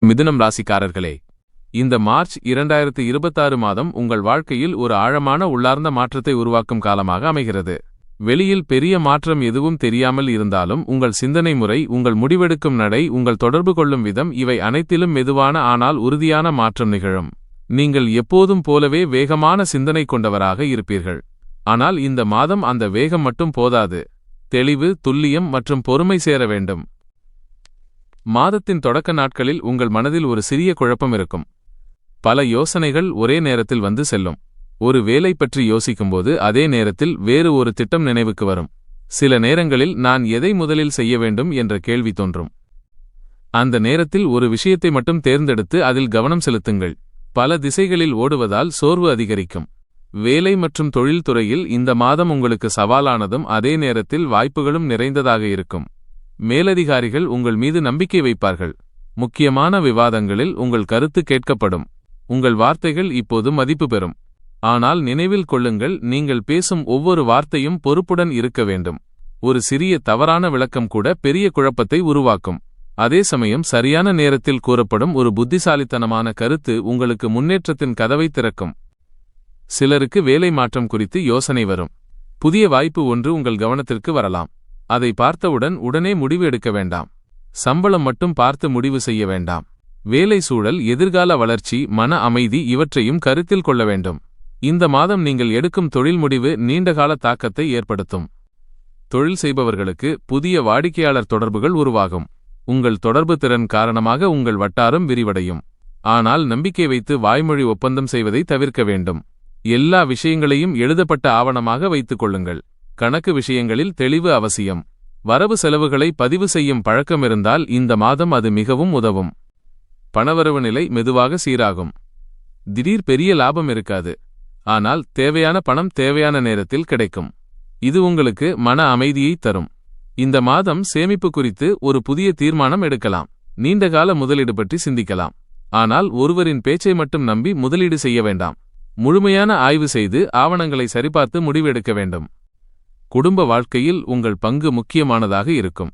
மிதுனம் ராசிக்காரர்களே, இந்த மார்ச் 2026 மாதம் உங்கள் வாழ்க்கையில் ஒரு ஆழமான உள்ளார்ந்த மாற்றத்தை உருவாக்கும் காலமாக அமைகிறது. வெளியில் பெரிய மாற்றம் எதுவும் தெரியாமல் இருந்தாலும் உங்கள் சிந்தனை முறை, உங்கள் முடிவெடுக்கும் நடை, உங்கள் தொடர்பு கொள்ளும் விதம் இவை அனைத்திலும் மெதுவான ஆனால் உறுதியான மாற்றம் நிகழும். நீங்கள் எப்போதும் போலவே வேகமான சிந்தனை கொண்டவராக இருப்பீர்கள். ஆனால் இந்த மாதம் அந்த வேகம் மட்டும் போதாது. தெளிவு, துல்லியம் மற்றும் பொறுமை சேர வேண்டும். மாதத்தின் தொடக்க நாட்களில் உங்கள் மனதில் ஒரு சிறிய குழப்பம் இருக்கும். பல யோசனைகள் ஒரே நேரத்தில் வந்து செல்லும். ஒரு வேலை பற்றி யோசிக்கும்போது அதே நேரத்தில் வேறு ஒரு திட்டம் நினைவுக்கு வரும். சில நேரங்களில் நான் எதை முதலில் செய்ய வேண்டும் என்ற கேள்வி தோன்றும். அந்த நேரத்தில் ஒரு விஷயத்தை மட்டும் தேர்ந்தெடுத்து அதில் கவனம் செலுத்துங்கள். பல திசைகளில் ஓடுவதால் சோர்வு அதிகரிக்கும். வேலை மற்றும் தொழில்துறையில் இந்த மாதம் உங்களுக்கு சவாலானதும் அதே நேரத்தில் வாய்ப்புகளும் நிறைந்ததாக இருக்கும். மேலதிகாரிகள் உங்கள் மீது நம்பிக்கை வைப்பார்கள். முக்கியமான விவாதங்களில் உங்கள் கருத்து கேட்கப்படும். உங்கள் வார்த்தைகள் இப்போது மதிப்பு பெறும். ஆனால் நினைவில் கொள்ளுங்கள், நீங்கள் பேசும் ஒவ்வொரு வார்த்தையும் பொறுப்புடன் இருக்க வேண்டும். ஒரு சிறிய தவறான விளக்கம் கூட பெரிய குழப்பத்தை உருவாக்கும். அதே சமயம் சரியான நேரத்தில் கூறப்படும் ஒரு புத்திசாலித்தனமான கருத்து உங்களுக்கு முன்னேற்றத்தின் கதவை திறக்கும். சிலருக்கு வேலை மாற்றம் குறித்து யோசனை வரும். புதிய வாய்ப்பு ஒன்று உங்கள் கவனத்திற்கு வரலாம். அதை பார்த்தவுடன் உடனே முடிவு எடுக்க வேண்டாம். சம்பளம் மட்டும் பார்த்து முடிவு செய்ய வேண்டாம். வேலை சூழல், எதிர்கால வளர்ச்சி, மன அமைதி இவற்றையும் கருத்தில் கொள்ள வேண்டும். இந்த மாதம் நீங்கள் எடுக்கும் தொழில் முடிவு நீண்டகால தாக்கத்தை ஏற்படுத்தும். தொழில் செய்பவர்களுக்கு புதிய வாடிக்கையாளர் தொடர்புகள் உருவாகும். உங்கள் தொடர்பு திறன் காரணமாக உங்கள் வட்டாரம் விரிவடையும். ஆனால் நம்பிக்கை வைத்து வாய்மொழி ஒப்பந்தம் செய்வதை தவிர்க்க வேண்டும். எல்லா விஷயங்களையும் எழுதப்பட்ட ஆவணமாக வைத்துக் கொள்ளுங்கள். கணக்கு விஷயங்களில் தெளிவு அவசியம். வரவு செலவுகளை பதிவு செய்யும் பழக்கம் இருந்தால் இந்த மாதம் அது மிகவும் உதவும். பணவரவு நிலை மெதுவாக சீராகும். திடீர் பெரிய லாபம் இருக்காது. ஆனால் தேவையான பணம் தேவையான நேரத்தில் கிடைக்கும். இது உங்களுக்கு மன அமைதியை தரும். இந்த மாதம் சேமிப்பு குறித்து ஒரு புதிய தீர்மானம் எடுக்கலாம். நீண்டகால முதலீடு பற்றி சிந்திக்கலாம். ஆனால் ஒருவரின் பேச்சை மட்டும் நம்பி முதலீடு செய்ய வேண்டாம். முழுமையான ஆய்வு செய்து ஆவணங்களை சரிபார்த்து முடிவெடுக்க வேண்டும். குடும்ப வாழ்க்கையில் உங்கள் பங்கு முக்கியமானதாக இருக்கும்.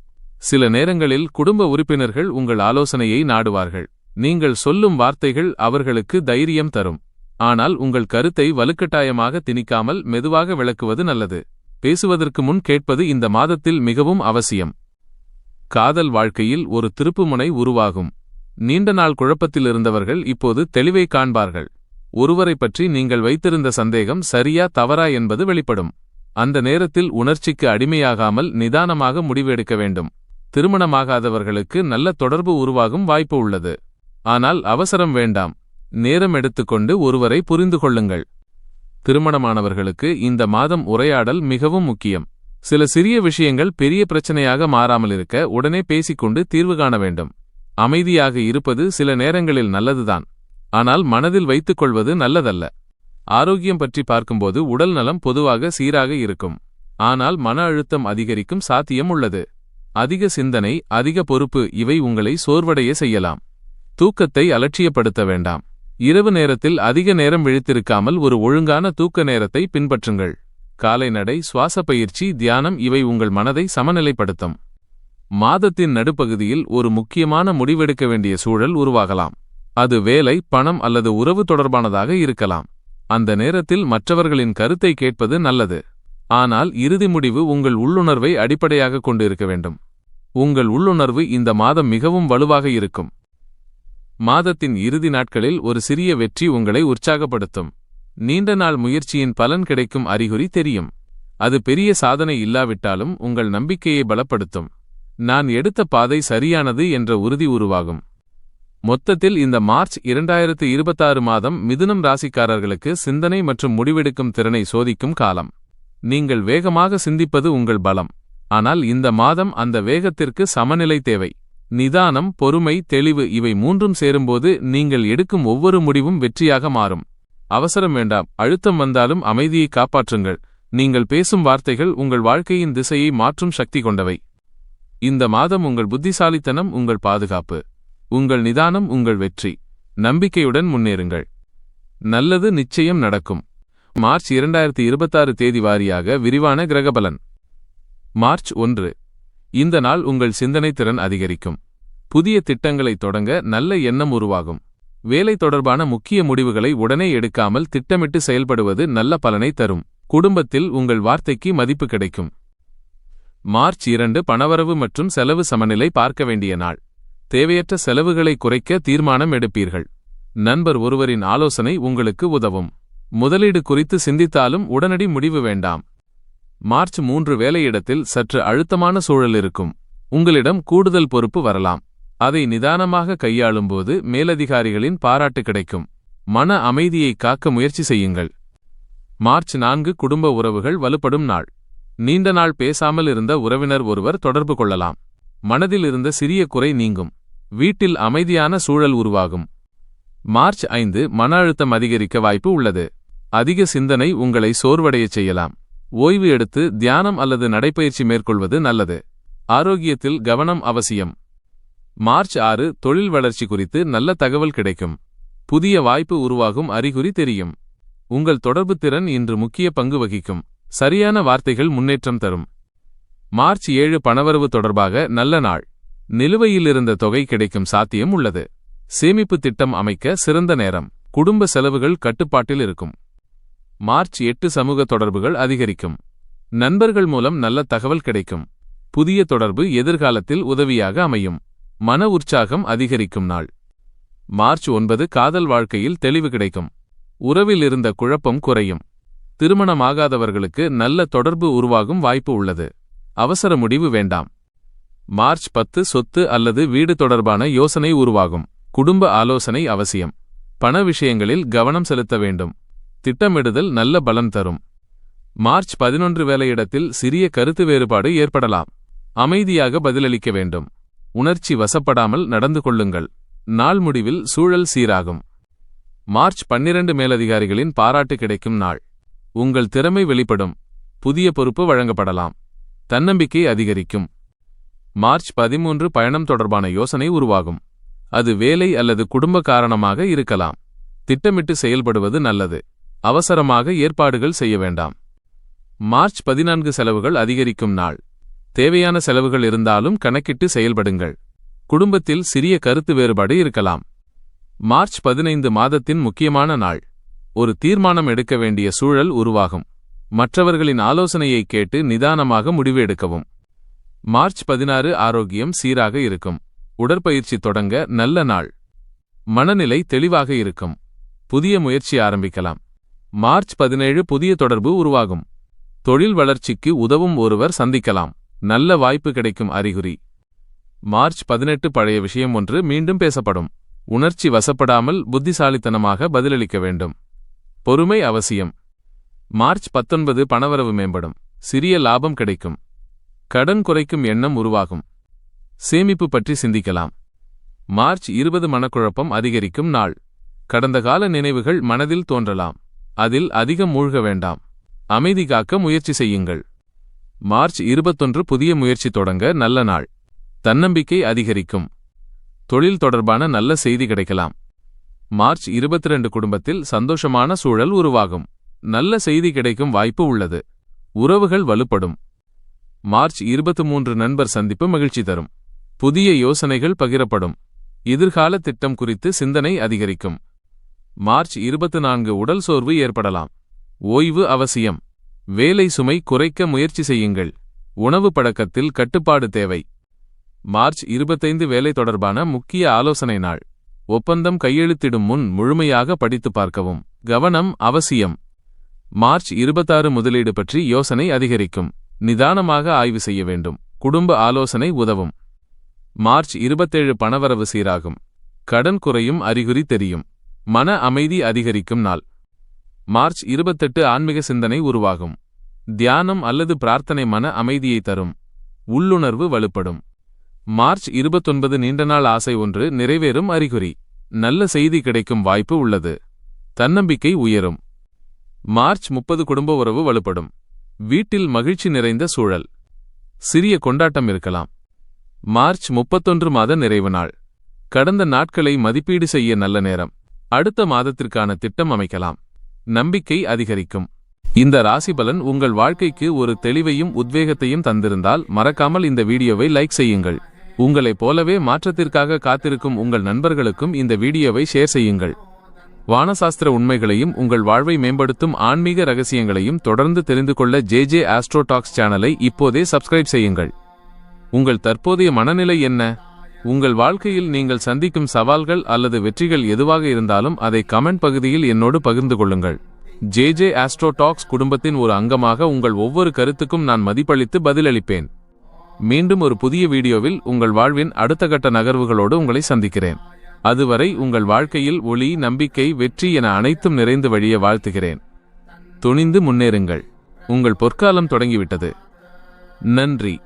சில நேரங்களில் குடும்ப உறுப்பினர்கள் உங்கள் ஆலோசனையை நாடுவார்கள். நீங்கள் சொல்லும் வார்த்தைகள் அவர்களுக்கு தைரியம் தரும். ஆனால் உங்கள் கருத்தை வலுக்கட்டாயமாக திணிக்காமல் மெதுவாக விளக்குவது நல்லது. பேசுவதற்கு முன் கேட்பது இந்த மாதத்தில் மிகவும் அவசியம். காதல் வாழ்க்கையில் ஒரு திருப்புமுனை உருவாகும். நீண்ட நாள் குழப்பத்தில் இருந்தவர்கள் இப்போது தெளிவை காண்பார்கள். ஒருவரை பற்றி நீங்கள் வைத்திருந்த சந்தேகம் சரியா தவறா என்பது வெளிப்படும். அந்த நேரத்தில் உணர்ச்சிக்கு அடிமையாகாமல் நிதானமாக முடிவெடுக்க வேண்டும். திருமணமாகாதவர்களுக்கு நல்ல தொடர்பு உருவாகும் வாய்ப்பு உள்ளது. ஆனால் அவசரம் வேண்டாம். நேரம் எடுத்துக்கொண்டு ஒருவரை புரிந்து கொள்ளுங்கள். திருமணமானவர்களுக்கு இந்த மாதம் உரையாடல் மிகவும் முக்கியம். சில சிறிய விஷயங்கள் பெரிய பிரச்சனையாக மாறாமல் இருக்க உடனே பேசிக்கொண்டு தீர்வு காண வேண்டும். அமைதியாக இருப்பது சில நேரங்களில் நல்லதுதான். ஆனால் மனதில் வைத்துக் கொள்வது நல்லதல்ல. ஆரோக்கியம் பற்றி பார்க்கும்போது உடல் நலம் பொதுவாக சீராக இருக்கும். ஆனால் மன அழுத்தம் அதிகரிக்கும் சாத்தியம் உள்ளது. அதிக சிந்தனை, அதிக பொறுப்பு இவை உங்களை சோர்வடைய செய்யலாம். தூக்கத்தை அலட்சியப்படுத்த வேண்டாம். இரவு நேரத்தில் அதிக நேரம் விழித்திருக்காமல் ஒரு ஒழுங்கான தூக்க நேரத்தை பின்பற்றுங்கள். காலை நடை, சுவாச பயிற்சி, தியானம் இவை உங்கள் மனதை சமநிலைப்படுத்தும். மாதத்தின் நடுப்பகுதியில் ஒரு முக்கியமான முடிவெடுக்க வேண்டிய சூழல் உருவாகலாம். அது வேலை, பணம் அல்லது உறவு தொடர்பானதாக இருக்கலாம். அந்த நேரத்தில் மற்றவர்களின் கருத்தை கேட்பது நல்லது. ஆனால் இறுதி முடிவு உங்கள் உள்ளுணர்வை அடிப்படையாக கொண்டு இருக்க வேண்டும். உங்கள் உள்ளுணர்வு இந்த மாதம் மிகவும் வலுவாக இருக்கும். மாதத்தின் இறுதி நாட்களில் ஒரு சிறிய வெற்றி உங்களை உற்சாகப்படுத்தும். நீண்ட நாள் முயற்சியின் பலன் கிடைக்கும் அறிகுறி தெரியும். அது பெரிய சாதனை இல்லாவிட்டாலும் உங்கள் நம்பிக்கையை பலப்படுத்தும். நான் எடுத்த பாதை சரியானது என்ற உறுதி உருவாகும். மொத்தத்தில் இந்த மார்ச் 2026 மாதம் மிதுனம் ராசிக்காரர்களுக்கு சிந்தனை மற்றும் முடிவெடுக்கும் திறனை சோதிக்கும் காலம். நீங்கள் வேகமாக சிந்திப்பது உங்கள் பலம். ஆனால் இந்த மாதம் அந்த வேகத்திற்கு சமநிலை தேவை. நிதானம், பொறுமை, தெளிவு இவை மூன்றும் சேரும்போது நீங்கள் எடுக்கும் ஒவ்வொரு முடிவும் வெற்றியாக மாறும். அவசரம் வேண்டாம். அழுத்தம் வந்தாலும் அமைதியை காப்பாற்றுங்கள். நீங்கள் பேசும் வார்த்தைகள் உங்கள் வாழ்க்கையின் திசையை மாற்றும் சக்தி கொண்டவை. இந்த மாதம் உங்கள் புத்திசாலித்தனம் உங்கள் பாதுகாப்பு. உங்கள் நிதானம் உங்கள் வெற்றி. நம்பிக்கையுடன் முன்னேறுங்கள். நல்லது நிச்சயம் நடக்கும். மார்ச் 2026 தேதி வாரியாக விரிவான கிரகபலன். மார்ச் 1. இந்த நாள் உங்கள் சிந்தனை திறன் அதிகரிக்கும். புதிய திட்டங்களை தொடங்க நல்ல எண்ணம் உருவாகும். வேலை தொடர்பான முக்கிய முடிவுகளை உடனே எடுக்காமல் திட்டமிட்டு செயல்படுவது நல்ல பலனை தரும். குடும்பத்தில் உங்கள் வார்த்தைக்கு மதிப்பு கிடைக்கும். மார்ச் 2 பணவரவு மற்றும் செலவு சமநிலை பார்க்க வேண்டிய நாள். தேவையற்ற செலவுகளை குறைக்க தீர்மானம் எடுப்பீர்கள். நண்பர் ஒருவரின் ஆலோசனை உங்களுக்கு உதவும். முதலீடு குறித்து சிந்தித்தாலும் உடனடி முடிவு வேண்டாம். மார்ச் 3 வேலையிடத்தில் சற்று அழுத்தமான சூழல் இருக்கும். உங்களிடம் கூடுதல் பொறுப்பு வரலாம். அதை நிதானமாக கையாளும்போது மேலதிகாரிகளின் பாராட்டு கிடைக்கும். மன அமைதியை காக்க முயற்சி செய்யுங்கள். மார்ச் 4 குடும்ப உறவுகள் வலுப்படும் நாள். நீண்ட நாள் பேசாமல் இருந்த உறவினர் ஒருவர் தொடர்பு கொள்ளலாம். மனதில் இருந்த சிறிய குறை நீங்கும். வீட்டில் அமைதியான சூழல் உருவாகும். மார்ச் 5 மன அழுத்தம் அதிகரிக்க வாய்ப்பு உள்ளது. அதிக சிந்தனை உங்களை சோர்வடையச் செய்யலாம். ஓய்வு எடுத்து தியானம் அல்லது நடைப்பயிற்சி மேற்கொள்வது நல்லது. ஆரோக்கியத்தில் கவனம் அவசியம். மார்ச் 6 தொழில் வளர்ச்சி குறித்து நல்ல தகவல் கிடைக்கும். புதிய வாய்ப்பு உருவாகும் அறிகுறி தெரியும். உங்கள் தொடர்பு திறன் இன்று முக்கிய பங்கு வகிக்கும். சரியான வார்த்தைகள் முன்னேற்றம் தரும். மார்ச் 7 பணவரவு தொடர்பாக நல்ல நாள். நிலுவையில் இருந்த தொகை கிடைக்கும் சாத்தியம் உள்ளது. சேமிப்பு திட்டம் அமைக்க சிறந்த நேரம். குடும்ப செலவுகள் கட்டுப்பாட்டில் இருக்கும். மார்ச் 8 சமூக தொடர்புகள் அதிகரிக்கும். நண்பர்கள் மூலம் நல்ல தகவல் கிடைக்கும். புதிய தொடர்பு எதிர்காலத்தில் உதவியாக அமையும். மன உற்சாகம் அதிகரிக்கும் நாள். மார்ச் 9 காதல் வாழ்க்கையில் தெளிவு கிடைக்கும். உறவில் இருந்த குழப்பம் குறையும். திருமணமாகாதவர்களுக்கு நல்ல தொடர்பு உருவாகும் வாய்ப்பு உள்ளது. அவசர முடிவு வேண்டாம். மார்ச் 10 சொத்து அல்லது வீடு தொடர்பான யோசனை உருவாகும். குடும்ப ஆலோசனை அவசியம். பண விஷயங்களில் கவனம் செலுத்த வேண்டும். திட்டமிடுதல் நல்ல பலன் தரும். மார்ச் 11 வேலையிடத்தில் சிறிய கருத்து வேறுபாடு ஏற்படலாம். அமைதியாக பதிலளிக்க வேண்டும். உணர்ச்சி வசப்படாமல் நடந்து கொள்ளுங்கள். நாள் முடிவில் சூழல் சீராகும். மார்ச் 12 மேலதிகாரிகளின் பாராட்டு கிடைக்கும் நாள். உங்கள் திறமை வெளிப்படும். புதிய பொறுப்பு வழங்கப்படலாம். தன்னம்பிக்கை அதிகரிக்கும். மார்ச் 13 பயணம் தொடர்பான யோசனை உருவாகும். அது வேலை அல்லது குடும்ப காரணமாக இருக்கலாம். திட்டமிட்டு செயல்படுவது நல்லது. அவசரமாக ஏற்பாடுகள் செய்ய வேண்டாம். மார்ச் 14 செலவுகள் அதிகரிக்கும் நாள். தேவையான செலவுகள் இருந்தாலும் கணக்கிட்டு செயல்படுங்கள். குடும்பத்தில் சிறிய கருத்து வேறுபாடு இருக்கலாம். மார்ச் 15 மாதத்தின் முக்கியமான நாள். ஒரு தீர்மானம் எடுக்க வேண்டிய சூழல் உருவாகும். மற்றவர்களின் ஆலோசனையை கேட்டு நிதானமாக முடிவு எடுக்கவும். மார்ச் 16 ஆரோக்கியம் சீராக இருக்கும். உடற்பயிற்சி தொடங்க நல்ல நாள். மனநிலை தெளிவாக இருக்கும். புதிய முயற்சி ஆரம்பிக்கலாம். மார்ச் 17 புதிய தொடர்பு உருவாகும். தொழில் வளர்ச்சிக்கு உதவும் ஒருவர் சந்திக்கலாம். நல்ல வாய்ப்பு கிடைக்கும் அறிகுறி. மார்ச் 18 பழைய விஷயம் ஒன்று மீண்டும் பேசப்படும். உணர்ச்சி வசப்படாமல் புத்திசாலித்தனமாக பதிலளிக்க வேண்டும். பொறுமை அவசியம். மார்ச் 19 பணவரவு மேம்படும். சிறிய லாபம் கிடைக்கும். கடன் குறைக்கும் எண்ணம் உருவாகும். சேமிப்பு பற்றி சிந்திக்கலாம். மார்ச் 20 மனக்குழப்பம் அதிகரிக்கும் நாள். கடந்த கால நினைவுகள் மனதில் தோன்றலாம். அதில் அதிகம் மூழ்க வேண்டாம். அமைதி காக்க முயற்சி செய்யுங்கள். மார்ச் 21 புதிய முயற்சி தொடங்க நல்ல நாள். தன்னம்பிக்கை அதிகரிக்கும். தொழில் தொடர்பான நல்ல செய்தி கிடைக்கலாம். மார்ச் 22 குடும்பத்தில் சந்தோஷமான சூழல் உருவாகும். நல்ல செய்தி கிடைக்கும் வாய்ப்பு உள்ளது. உறவுகள் வலுப்படும். மார்ச் 23 நண்பர் சந்திப்பு மகிழ்ச்சி தரும். புதிய யோசனைகள் பகிரப்படும். எதிர்கால திட்டம் குறித்து சிந்தனை அதிகரிக்கும். மார்ச் 24 உடல் சோர்வு ஏற்படலாம். ஓய்வு அவசியம். வேலை சுமை குறைக்க முயற்சி செய்யுங்கள். உணவு பழக்கத்தில் கட்டுப்பாடு தேவை. மார்ச் 25 வேலை தொடர்பான முக்கிய ஆலோசனை நாள். ஒப்பந்தம் கையெழுத்திடும் முன் முழுமையாக படித்து பார்க்கவும். கவனம் அவசியம். மார்ச் 26 முதலீடு பற்றி யோசனை அதிகரிக்கும். நிதானமாக ஆய்வு செய்ய வேண்டும். குடும்ப ஆலோசனை உதவும். மார்ச் 27 பணவரவு சீராகும். கடன் குறையும் அறிகுறி தெரியும். மன அமைதி அதிகரிக்கும் நாள். மார்ச் 28 ஆன்மீக சிந்தனை உருவாகும். தியானம் அல்லது பிரார்த்தனை மன அமைதியை தரும். உள்ளுணர்வு வலுப்படும். மார்ச் 29 நீண்ட நாள் ஆசை ஒன்று நிறைவேறும் அறிகுறி. நல்ல செய்தி கிடைக்கும் வாய்ப்பு உள்ளது. தன்னம்பிக்கை உயரும். மார்ச் 30 குடும்ப உறவு வலுப்படும். வீட்டில் மகிழ்ச்சி நிறைந்த சூழல். சிறிய கொண்டாட்டம் இருக்கலாம். மார்ச் 31 மாத நிறைவு நாள். கடந்த நாட்களை மதிப்பீடு செய்ய நல்ல நேரம். அடுத்த மாதத்திற்கான திட்டம் அமைக்கலாம். நம்பிக்கை அதிகரிக்கும். இந்த ராசிபலன் உங்கள் வாழ்க்கைக்கு ஒரு தெளிவையும் உத்வேகத்தையும் தந்திருந்தால் மறக்காமல் இந்த வீடியோவை லைக் செய்யுங்கள். உங்களைப் போலவே மாற்றத்திற்காக காத்திருக்கும் உங்கள் நண்பர்களுக்கும் இந்த வீடியோவை ஷேர் செய்யுங்கள். வானசாஸ்திர உண்மைகளையும் உங்கள் வாழ்வை மேம்படுத்தும் ஆன்மீக ரகசியங்களையும் தொடர்ந்து தெரிந்து கொள்ள JJ ஆஸ்ட்ரோ டாக்ஸ் சேனலை இப்போதே சப்ஸ்கிரைப் செய்யுங்கள். உங்கள் தற்போதைய மனநிலை என்ன? உங்கள் வாழ்க்கையில் நீங்கள் சந்திக்கும் சவால்கள் அல்லது வெற்றிகள் எதுவாக இருந்தாலும் அதை கமெண்ட் பகுதியில் என்னோடு பகிர்ந்து கொள்ளுங்கள். JJ ஆஸ்ட்ரோ டாக்ஸ் குடும்பத்தின் ஒரு அங்கமாக உங்கள் ஒவ்வொரு கருத்துக்கும் நான் மதிப்பளித்து பதிலளிப்பேன். மீண்டும் ஒரு புதிய வீடியோவில் உங்கள் வாழ்வின் அடுத்த கட்ட நகர்வுகளோடு உங்களை சந்திக்கிறேன். அதுவரை உங்கள் வாழ்க்கையில் ஒளி, நம்பிக்கை, வெற்றி என அனைத்தும் நிறைந்து வழிய வாழ்த்துகிறேன். துணிந்து முன்னேறுங்கள். உங்கள் பொற்காலம் தொடங்கிவிட்டது. நன்றி.